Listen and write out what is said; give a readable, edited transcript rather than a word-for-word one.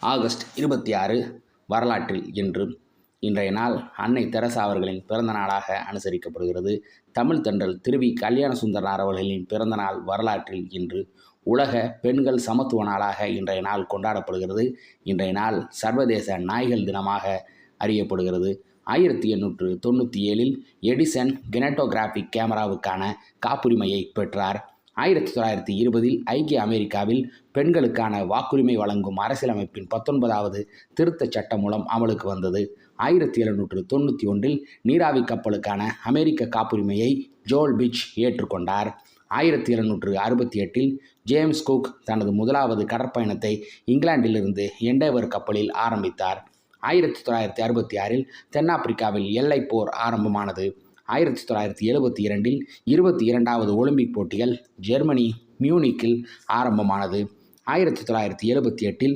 August 26 வரலாற்றில் இன்று. இன்றைய நாள் அன்னை தெரசா அவர்களின் பிறந்த நாளாக அனுசரிக்கப்படுகிறது. தமிழ் தென்றல் திருவி கல்யாணசுந்தரனார் அவர்களின் பிறந்த நாள் வரலாற்றில் இன்று. உலக பெண்கள் சமத்துவ நாளாக இன்றைய நாள் கொண்டாடப்படுகிறது. இன்றைய நாள் சர்வதேச நாய்கள் தினமாக அறியப்படுகிறது. 1897 எடிசன் கினட்டோகிராஃபிக் கேமராவுக்கான காப்புரிமையை பெற்றார். 1920 ஐக்கிய அமெரிக்காவில் பெண்களுக்கான வாக்குரிமை வழங்கும் அரசியலமைப்பின் 19வது திருத்தச் சட்டம் மூலம் அமலுக்கு வந்தது. 1791 நீராவி கப்பலுக்கான அமெரிக்க காப்புரிமையை ஜோல் பிச் ஏற்றுக்கொண்டார். 1768 ஜேம்ஸ் குக் தனது முதலாவது கடற்பயணத்தை இங்கிலாந்திலிருந்து எண்டேவர் கப்பலில் ஆரம்பித்தார். 1966 தென்னாப்பிரிக்காவில் எல்லைப் போர் ஆரம்பமானது. 1972 22வது ஒலிம்பிக் போட்டிகள் ஜெர்மனி மியூனிக்கில் ஆரம்பமானது. 1978